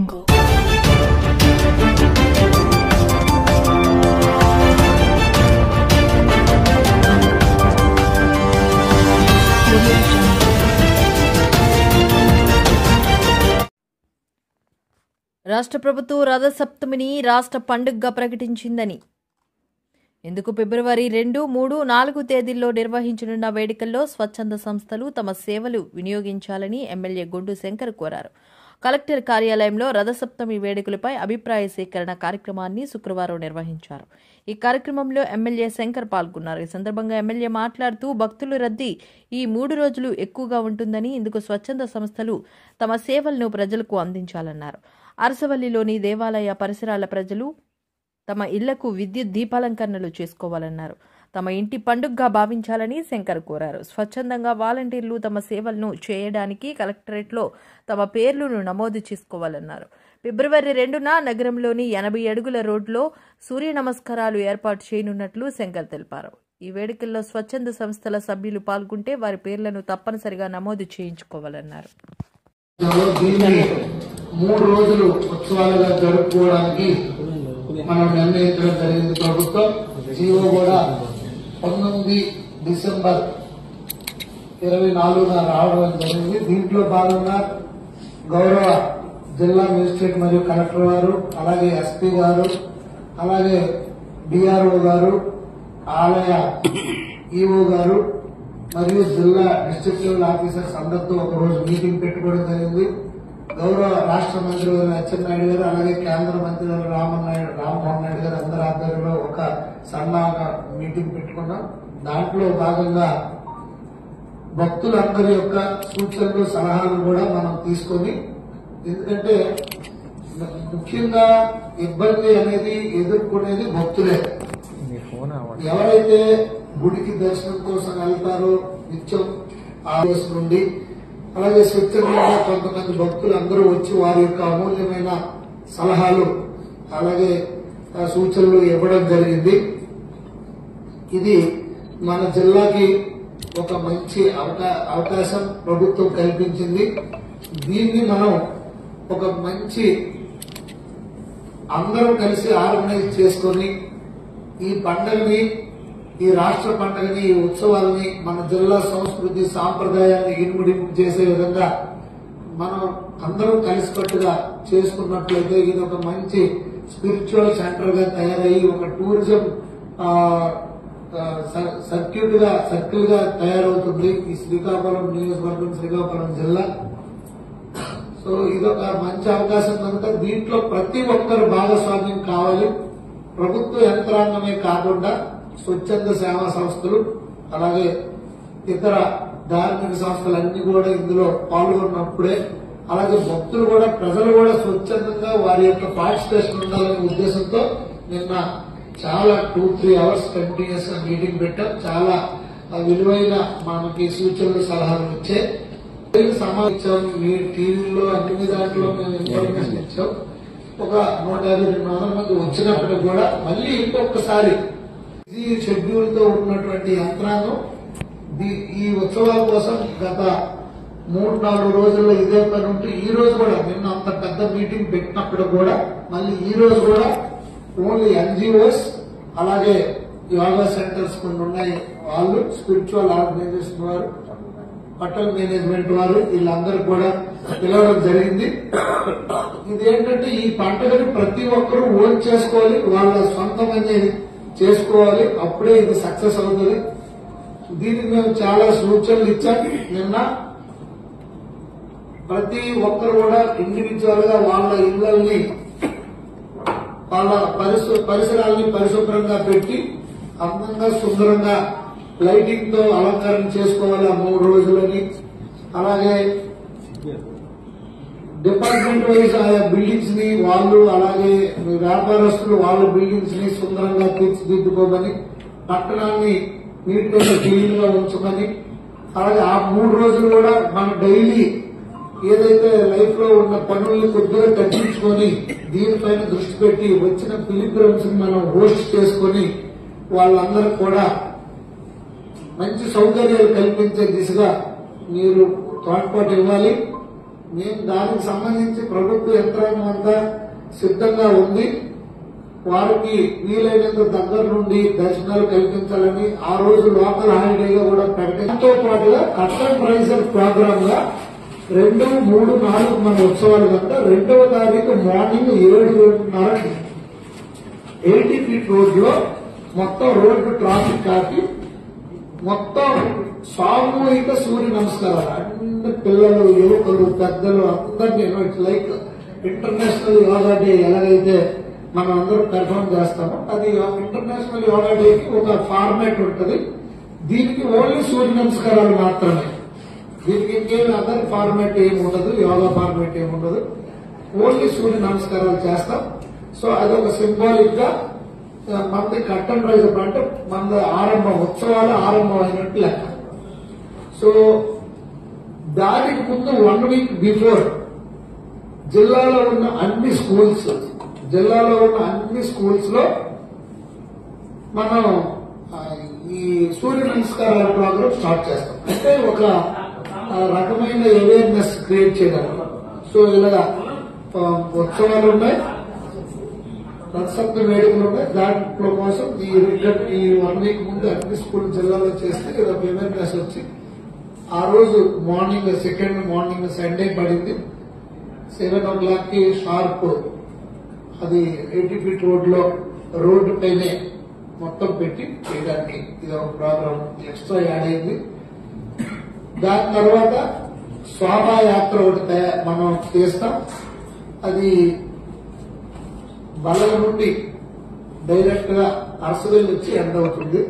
రాష్ట్ర ప్రభుత్వం రథసప్తమిని రాష్ట్ర పండుగగా ప్రకటించిందని ఎందుకు ఫిబ్రవరి 2, 3, 4 తేదీల్లో నిర్వహించనున్న వేడుకల్లో స్వచ్ఛంద సంస్థలు తమ సేవలు వినియోగించాలని ఎమ్మెల్యే గొండు శంకర్ కోరారు. కలెక్టర్ కార్యాలయంలో రథసప్తమి వేడుకలపై అభిప్రాయ సేకరణ కార్యక్రమాన్ని శుక్రవారం నిర్వహించారు. ఈ కార్యక్రమంలో ఎమ్మెల్యే శంకర్ పాల్గొన్నారు. ఈ సందర్భంగా ఎమ్మెల్యే మాట్లాడుతూ భక్తుల రద్దీ ఈ 3 రోజులు ఎక్కువగా ఉంటుందని, ఇందుకు స్వచ్ఛంద సంస్థలు తమ సేవలను ప్రజలకు అందించాలన్నారు. అరసవల్లిలోని దేవాలయ పరిసరాల ప్రజలు తమ ఇళ్లకు విద్యుత్ దీపాలంకరణలు చేసుకోవాలన్నారు. తమ ఇంటి పండుగగా భావించాలని శంకర్ కోరారు. స్వచ్ఛందంగా వాలంటీర్లు తమ సేవలను చేయడానికి కలెక్టరేట్లో తమ పేర్లను నమోదు చేసుకోవాలన్నారు. ఫిబ్రవరి 2న నగరంలోని 80 అడుగుల రోడ్లో సూర్య నమస్కారాలు ఏర్పాటు చేయనున్నట్లు శంకర్ తెలిపారు. ఈ వేడుకల్లో స్వచ్ఛంద సంస్థల సభ్యులు పాల్గొంటే వారి పేర్లను తప్పనిసరిగా నమోదు చేయించుకోవాలన్నారు. 3 రోజులు ఉత్సవాలుగా జరుపుకోవడానికి మనం నిర్ణయించడం జరిగింది. ప్రభుత్వం జీవో కూడా 19 డిసెంబర్ 24న రావడం జరిగింది. దీంట్లో భాగంగా గౌరవ జిల్లా మేజిస్ట్రేట్ మరియు కలెక్టర్ గారు, అలాగే ఎస్పీ గారు, అలాగే డిఆర్ఓ గారు, ఆలయ ఈఓ గారు మరియు జిల్లా డిస్ట్రిక్ట్ లెవెల్ ఆఫీసర్స్ అందరితో ఒకరోజు మీటింగ్ పెట్టుకోవడం జరిగింది. గౌరవ రాష్ట్ర మంత్రి గారు అచ్చెన్నాయుడు గారు, అలాగే కేంద్ర మంత్రి గారు రామ్మోహన్ నాయుడు గారు అందరి ఆధ్వర్యంలో ఒక సన్నాహక మీటింగ్ పెట్టుకున్నాం. దాంట్లో భాగంగా భక్తులందరి యొక్క సూచనలు సలహాలు కూడా మనం తీసుకొని, ఎందుకంటే ముఖ్యంగా ఇబ్బంది అనేది ఎదుర్కొనేది భక్తులే. ఎవరైతే గుడికి దర్శనం కోసం వెళ్తారో నిత్యం ఆదేశం నుండి, అలాగే స్వచ్ఛందంగా కొంతమంది భక్తులు అందరూ వచ్చి వారి యొక్క అమూల్యమైన సలహాలు అలాగే సూచనలు ఇవ్వడం జరిగింది. ఇది మన జిల్లాకి ఒక మంచి అవకాశం ప్రభుత్వం కల్పించింది. దీన్ని మనం ఒక మంచి అందరం కలిసి ఆర్గనైజ్ చేసుకుని ఈ పండుగని, ఈ రాష్ట్ర పండుగని, ఈ ఉత్సవాలని మన జిల్లా సంస్కృతి సాంప్రదాయాన్ని ఇనుముడింపు చేసే విధంగా మనం అందరం కలిసికట్టుగా చేసుకున్నట్లయితే ఇది ఒక మంచి స్పిరిచువల్ సెంటర్ గా తయారయ్యి ఒక టూరిజం సర్కిల్ గా తయారవుతుంది ఈ శ్రీకాకుళం నియోజకవర్గం, శ్రీకాకుళం జిల్లా. సో ఇదొక మంచి అవకాశం కనుక దీంట్లో ప్రతి ఒక్కరు భాగస్వామ్యం కావాలి. ప్రభుత్వ యంత్రాంగమే కాకుండా స్వచ్ఛంద సేవా సంస్థలు, అలాగే ఇతర ధార్మిక సంస్థలన్నీ కూడా ఇందులో పాల్గొన్నప్పుడే, అలాగే భక్తులు కూడా, ప్రజలు కూడా స్వచ్ఛందంగా వారి యొక్క పార్టిసిపేషన్ ఉండాలనే ఉద్దేశంతో నిన్న చాలా 2-3 అవర్స్ కంటిన్యూస్ గా మీటింగ్ పెట్టాం. చాలా విలువైన మనకి సూచనలు సలహాలు వచ్చాయి. సమాచారం మీ టీవీలో అన్ని దాంట్లో మేము ఇన్ఫర్మేషన్ ఇచ్చాం. ఒక 150-200 మంది వచ్చినప్పటికి కూడా మళ్లీ ఇంకొకసారి ఈ షెడ్యూల్ తో ఉన్నటువంటి యంత్రాంగం ఈ ఉత్సవాల కోసం గత 3-4 రోజుల్లో ఇదే పని ఉంటూ ఈ రోజు కూడా నిన్న అంత పెద్ద మీటింగ్ పెట్టినప్పుడు కూడా మళ్ళీ ఈ రోజు కూడా ఓన్లీ ఎన్జిఓస్, అలాగే యోగా సెంటర్స్ కొన్ని ఉన్నాయి, వాళ్ళు స్పిరిచువల్ ఆర్గనైజేషన్ వారు, హోటల్ మేనేజ్మెంట్ వారు, వీళ్ళందరూ కూడా పిలవడం జరిగింది. ఇదేంటంటే ఈ పండుగని ప్రతి ఒక్కరూ ఓన్ చేసుకోవాలి, వాళ్ళ సొంతమని చేసుకోవాలి, అప్పుడే ఇది సక్సెస్ అవుతుంది. దీనికి మేము చాలా సూచనలు ఇచ్చాం. నిన్న ప్రతి ఒక్కరు కూడా ఇండివిజువల్ గా వాళ్ళ ఇళ్లని, వాళ్ళ పరిసరాలని పరిశుభ్రంగా పెట్టి అందంగా సుందరంగా లైటింగ్ తో అలంకరణ చేసుకోవాలి ఆ 3 రోజులని. అలాగే డిపార్ట్మెంట్ వైజ్ ఆయా బిల్డింగ్స్ ని వాళ్ళు, అలాగే వ్యాపారస్తులు వాళ్ళ బిల్డింగ్స్ ని సుందరంగా తీర్చిదిద్దుకోమని, పట్టణాన్ని నీట్ గా క్లీన్ గా ఉంచమని, అలాగే ఆ 3 రోజులు కూడా మన డైలీ ఏదైతే లైఫ్ లో ఉన్న పనుల్ని కొద్దిగా తగ్గించుకొని దీనిపైన దృష్టి పెట్టి వచ్చిన పిలిగ్రిమ్స్ ని మనం హోస్ట్ చేసుకుని వాళ్ళందరూ కూడా మంచి సౌకర్యాలు కల్పించే దిశగా మీరు తోడ్పాటు ఇవ్వాలి. మేము దానికి సంబంధించి ప్రభుత్వ యంత్రాంగం అంతా సిద్ధంగా ఉంది. వారికి వీలైనంత దగ్గర నుండి దర్శనాలు కల్పించాలని ఆ రోజు లోకల్ హాలిడేగా కూడా ప్రకటించడంతో పాటుగా కట్టన్ రైజర్ ప్రోగ్రామ్ గా 2, 3, 4 మన ఉత్సవాలు కనుక 2వ తారీఖు మార్నింగ్ 7:30 80 ఫీట్ రోడ్ లో మొత్తం రోడ్డు ట్రాఫిక్ కాపి మొత్తం సామూహిక సూర్య నమస్కారాలు అన్ని పిల్లలు, యువకులు, పెద్దలు అందరినీ it's like international yoga day ఎలాగైతే మనం అందరం పెర్ఫార్మ్ చేస్తామో అది ఇంటర్నేషనల్ యోగా డేకి ఒక ఫార్మాట్ ఉంటుంది. దీనికి ఓన్లీ సూర్య నమస్కారాలు మాత్రమే. దీనికి ఇంకేమి అదర్ ఫార్మాట్ ఏమి ఉండదు, యోగా ఫార్మాట్ ఏమి ఉండదు. ఓన్లీ సూర్య నమస్కారాలు చేస్తాం. సో అదొక సింబాలిక్ గా మనది కట్టన్ రైజర్ అంటే మన ఆరంభం, ఉత్సవాలు ఆరంభం అయినట్టు లెక్క. సో దానికి ముందు 1 వీక్ బిఫోర్ జిల్లాలో ఉన్న అన్ని స్కూల్స్ లో మనం ఈ సూర్య నమస్కారాల ప్రోగ్రామ్ స్టార్ట్ చేస్తాం. అంటే ఒక రకమైన అవేర్నెస్ క్రియేట్ చేయగలం. సో ఇలాగా ఉత్సవాలు ఉన్నాయి, రథసప్తమి వేడుకలు ఉన్నాయి. దాంట్లో కోసం ఈ 1 వీక్ ముందు అన్ని స్కూల్ జిల్లాలో చేస్తే ఇలా అవేర్నెస్ వచ్చి ఆ రోజు మార్నింగ్ సెకండ్ మార్నింగ్ సండే పడింది 7 o'clock కి షార్ప్ అది 80 ఫీట్ రోడ్డు పైనే మొత్తం పెట్టి చేయడానికి ఇది ఒక ప్రోగ్రామ్ ఎక్స్ట్రా యాడ్ అయింది. దాని తర్వాత శోభాయాత్ర ఒకటి మనం చేస్తాం. అది బల్ల నుండి డైరెక్ట్ గా అరసవెల్లి వచ్చి ఎండ్ అవుతుంది.